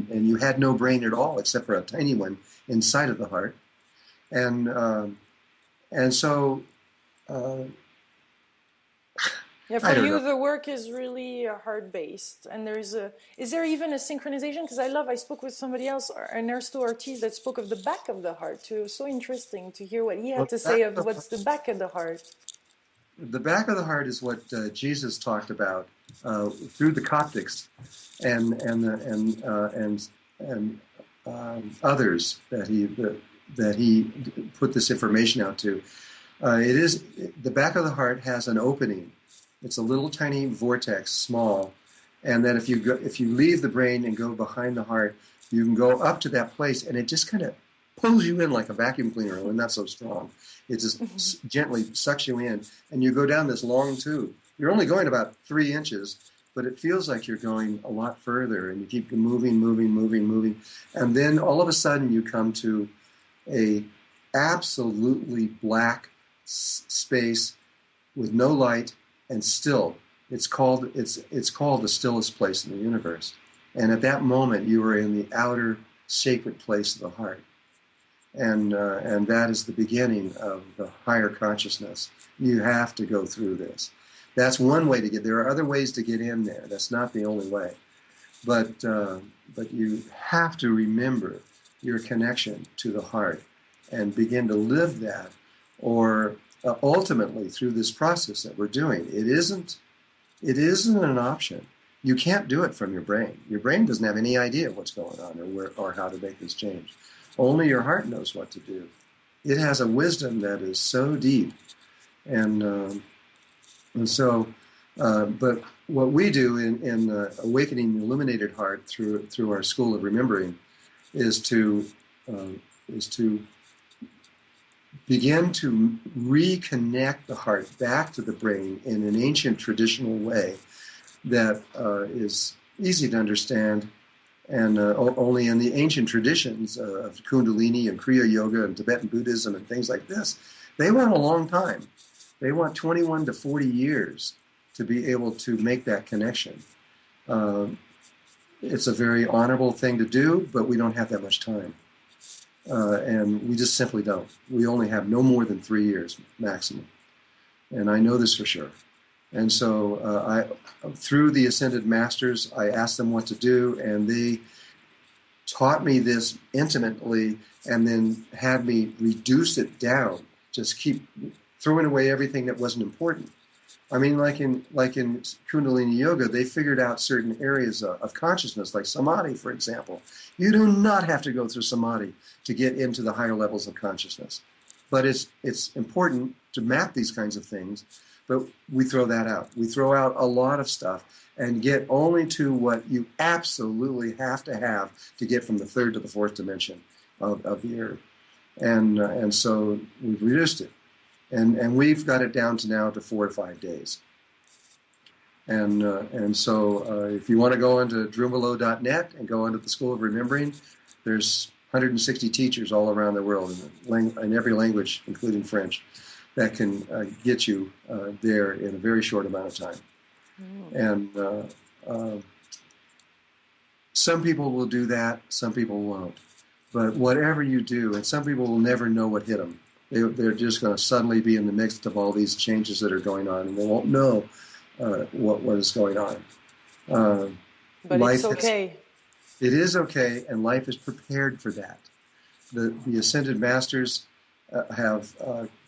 you had no brain at all except for a tiny one inside of the heart. And and so uh, Yeah, I for don't you, know. the work is really heart-based, and is there even a synchronization? Because I spoke with somebody else, Ernesto Ortiz, that spoke of the back of the heart too. It was so interesting to hear what he had Well, to say of what's the back of the heart. the back of the heart is what Jesus talked about through the Coptics and others that he put this information out to. It is the back of the heart has an opening. It's a little tiny vortex, small, and then if you leave the brain and go behind the heart, you can go up to that place, and it just kind of pulls you in like a vacuum cleaner, and not so strong. It just gently sucks you in, and you go down this long tube. You're only going about 3 inches, but it feels like you're going a lot further, and you keep moving, moving, moving, moving, and then all of a sudden you come to a absolutely black space with no light and still. It's called the stillest place in the universe. And at that moment, you are in the outer sacred place of the heart, and that is the beginning of the higher consciousness. You have to go through this. That's one way to get. There are other ways to get in there. That's not the only way, but you have to remember your connection to the heart and begin to live that, or ultimately through this process that we're doing. It isn't an option. You can't do it from your brain. Your brain doesn't have any idea what's going on or how to make this change. Only your heart knows what to do. It has a wisdom that is so deep, and so. But what we do in Awakening the Illuminated Heart through our School of Remembering is to begin to reconnect the heart back to the brain in an ancient traditional way that is easy to understand, and only in the ancient traditions of Kundalini and Kriya Yoga and Tibetan Buddhism and things like this, they want a long time. They want 21 to 40 years to be able to make that connection. It's a very honorable thing to do, but we don't have that much time. And we just simply don't. We only have no more than 3 years maximum. And I know this for sure. And so through the Ascended Masters, I asked them what to do, and they taught me this intimately and then had me reduce it down, just keep throwing away everything that wasn't important. I mean, like in Kundalini Yoga, they figured out certain areas of consciousness, like samadhi, for example. You do not have to go through samadhi to get into the higher levels of consciousness. But it's important to map these kinds of things, but we throw that out. We throw out a lot of stuff and get only to what you absolutely have to get from the third to the fourth dimension of the earth. And so we've reduced it. And we've got it down to now to 4 to 5 days. And so if you want to go into drumbelow.net and go into the School of Remembering, there's 160 teachers all around the world in every language, including French, that can get you there in a very short amount of time. And some people will do that, some people won't. But whatever you do, and some people will never know what hit them. They're just going to suddenly be in the midst of all these changes that are going on, and they won't know what is going on. But it's okay. It is okay, and life is prepared for that. The Ascended Masters have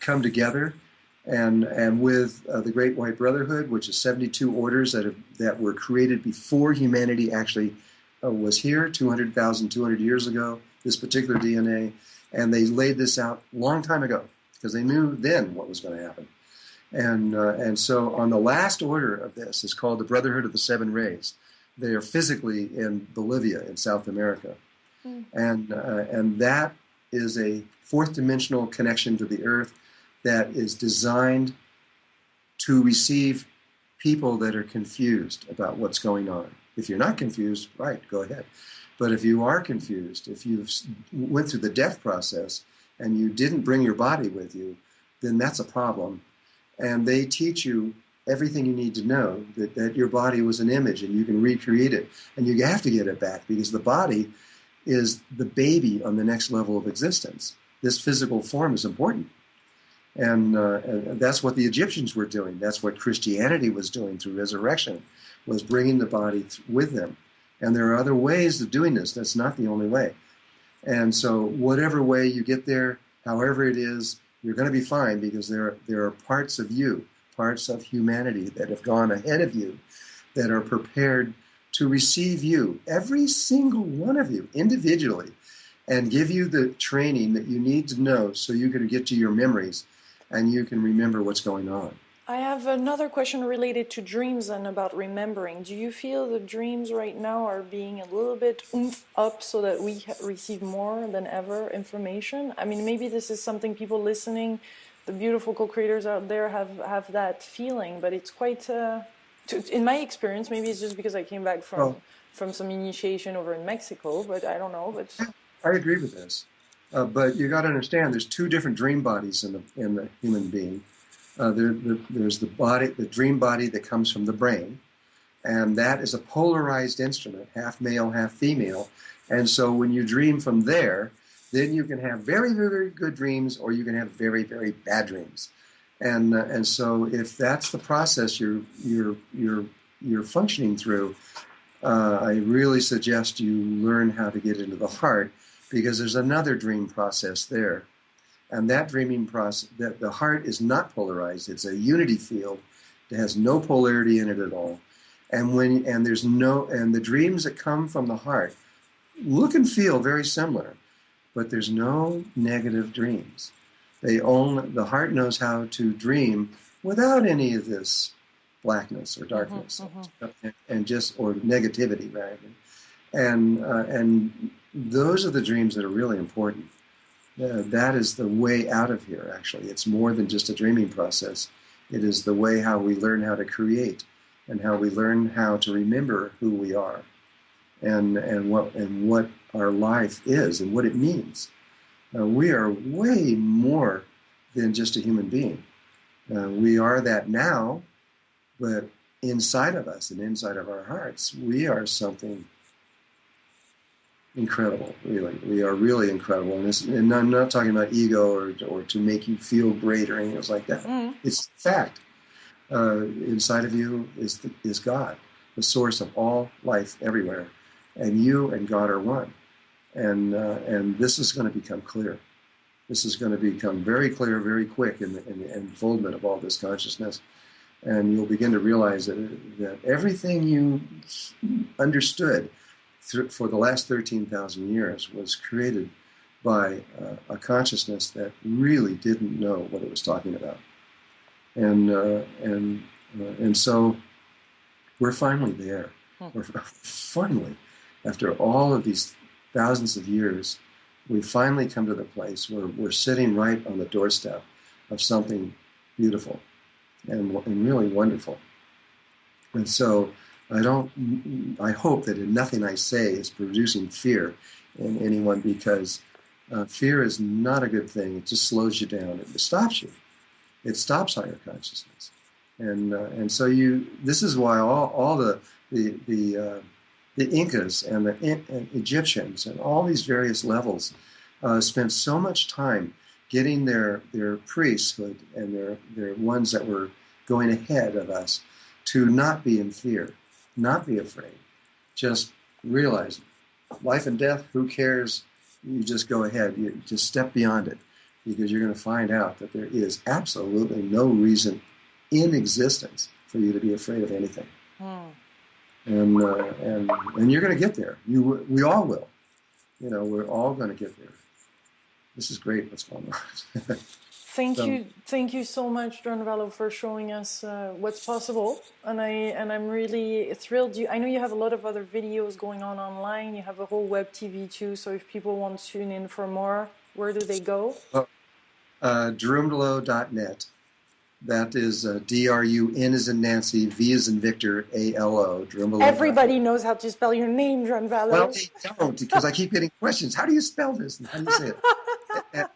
come together, and with the Great White Brotherhood, which is 72 orders that were created before humanity actually was here, 200 years ago, this particular DNA. And they laid this out a long time ago because they knew then what was going to happen. And so on the last order of this is called the Brotherhood of the Seven Rays. They are physically in Bolivia in South America. And that is a fourth dimensional connection to the earth that is designed to receive people that are confused about what's going on. If you're not confused, right, go ahead. But if you are confused, if you went through the death process and you didn't bring your body with you, then that's a problem. And they teach you everything you need to know, that your body was an image and you can recreate it. And you have to get it back because the body is the baby on the next level of existence. This physical form is important. And that's what the Egyptians were doing. That's what Christianity was doing through resurrection, was bringing the body with them. And there are other ways of doing this. That's not the only way. And so whatever way you get there, however it is, you're going to be fine because there are parts of you, parts of humanity that have gone ahead of you that are prepared to receive you, every single one of you, individually, and give you the training that you need to know so you can get to your memories and you can remember what's going on. I have another question related to dreams and about remembering. Do you feel the dreams right now are being a little bit up so that we receive more than ever information? I mean, maybe this is something people listening, the beautiful co-creators out there have that feeling, but it's quite, in my experience, maybe it's just because I came back from some initiation over in Mexico, but I don't know. But I agree with this. But you got to understand there's two different dream bodies in the human being. There's the dream body that comes from the brain, and that is a polarized instrument, half male, half female. And so when you dream from there, then you can have very, very, very good dreams, or you can have very, very bad dreams. And so if that's the process you're functioning through, I really suggest you learn how to get into the heart, because there's another dream process there. And that dreaming process, that the heart is not polarized. It's a unity field that has no polarity in it at all. And the dreams that come from the heart look and feel very similar, but there's no negative dreams. The heart knows how to dream without any of this blackness or darkness, or negativity rather. And those are the dreams that are really important. That is the way out of here, actually. It's more than just a dreaming process. It is the way how we learn how to create and how we learn how to remember who we are and what our life is and what it means. We are way more than just a human being. We are that now, but inside of us and inside of our hearts, we are something incredible, really. We are really incredible. And I'm not talking about ego or to make you feel great or anything else like that. It's fact. Inside of you is God, the source of all life everywhere. And you and God are one. And this is going to become clear. This is going to become very clear, very quick in the unfoldment of all this consciousness. And you'll begin to realize that everything you understood for the last 13,000 years was created by a consciousness that really didn't know what it was talking about. And so we're finally there. We're finally, after all of these thousands of years, we finally come to the place where we're sitting right on the doorstep of something beautiful and really wonderful. And so I hope that nothing I say is producing fear in anyone, because fear is not a good thing. It just slows you down. It stops you. It stops higher consciousness. And so this is why all the Incas and the Egyptians and all these various levels spent so much time getting their priesthood and their ones that were going ahead of us to not be in fear. Not be afraid. Just realize life and death, who cares? You just go ahead. You just step beyond it, because you're going to find out that there is absolutely no reason in existence for you to be afraid of anything. And you're going to get there. We all will. We're all going to get there. This is great what's going on. Thank you so much, Gianvallo, for showing us what's possible, and I'm really thrilled. I know you have a lot of other videos going on online. You have a whole web TV too. So if people want to tune in for more, where do they go? Drumdalo.net. That is D-R-U-N as in Nancy, V as in Victor, A-L-O. Drumdalo. Everybody knows how to spell your name, Gianvallo. Well, they don't, because I keep getting questions. How do you spell this? How do you say it?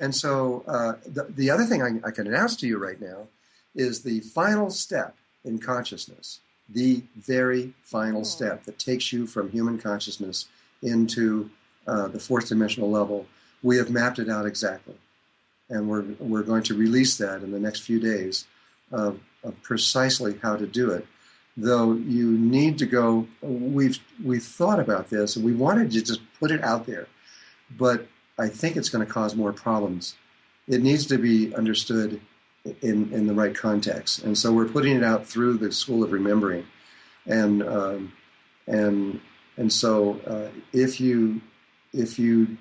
And so the other thing I can announce to you right now is the final step in consciousness, the very final step that takes you from human consciousness into the fourth dimensional level. We have mapped it out exactly, and we're going to release that in the next few days of precisely how to do it. Though you need to go, we've thought about this, and we wanted to just put it out there, but I think it's going to cause more problems. It needs to be understood in the right context, and so we're putting it out through the School of Remembering, and so if you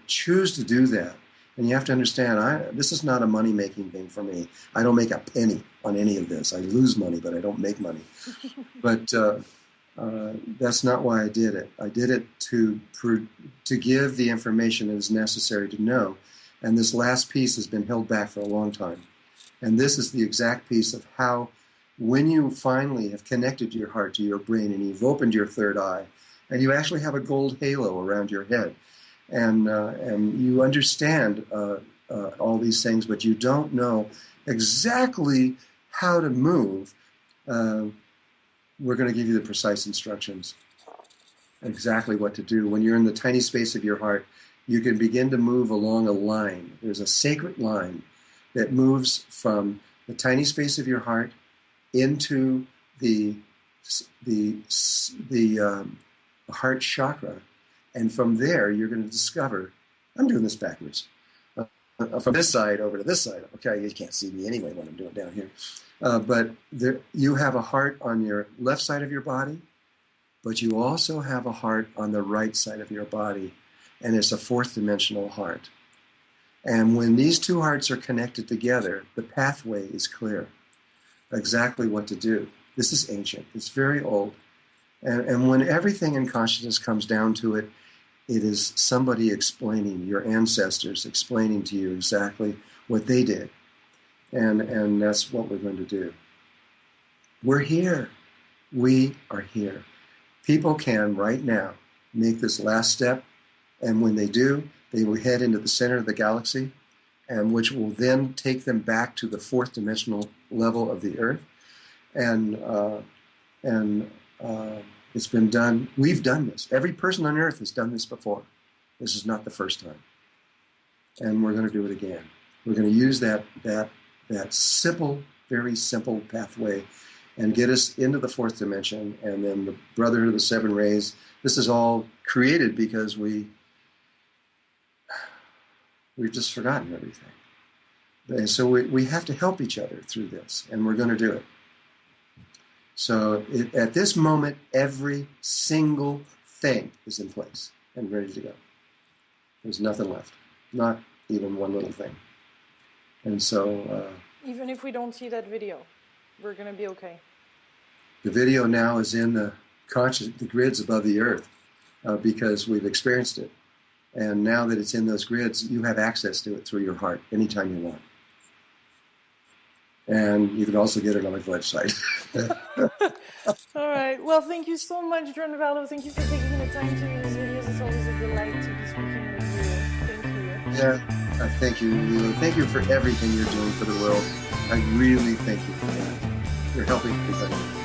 choose to do that, and you have to understand, this is not a money-making thing for me. I don't make a penny on any of this. I lose money, but I don't make money. But that's not why I did it. I did it to give the information that is necessary to know. And this last piece has been held back for a long time. And this is the exact piece of how, when you finally have connected your heart to your brain and you've opened your third eye, and you actually have a gold halo around your head, and you understand all these things, but you don't know exactly how to move, we're going to give you the precise instructions, exactly what to do. When you're in the tiny space of your heart, you can begin to move along a line. There's a sacred line that moves from the tiny space of your heart into the heart chakra. And from there, you're going to discover, I'm doing this backwards, from this side over to this side. Okay, you can't see me anyway when I'm doing it down here. But you have a heart on your left side of your body, but you also have a heart on the right side of your body, and it's a fourth dimensional heart. And when these two hearts are connected together, the pathway is clear, exactly what to do. This is ancient. It's very old. And when everything in consciousness comes down to it, it is somebody explaining, your ancestors explaining to you exactly what they did. And that's what we're going to do. We're here. We are here. People can, right now, make this last step, and when they do, they will head into the center of the galaxy, and which will then take them back to the fourth dimensional level of the Earth. And it's been done. We've done this. Every person on Earth has done this before. This is not the first time. And we're going to do it again. We're going to use that simple, very simple pathway and get us into the fourth dimension, and then the Brotherhood of the Seven Rays. This is all created because we've just forgotten everything. And so we have to help each other through this, and we're going to do it. So at this moment, every single thing is in place and ready to go. There's nothing left, not even one little thing. And so... even if we don't see that video, we're going to be okay. The video now is in the grids above the Earth because we've experienced it. And now that it's in those grids, you have access to it through your heart anytime you want. And you can also get it on my website. All right. Well, thank you so much, John Vallo. Thank you for taking the time to do these videos. It's always a delight to be speaking with you. Thank you. Yeah. Thank you, Lilo. Thank you for everything you're doing for the world. I really thank you for that. You're helping everybody.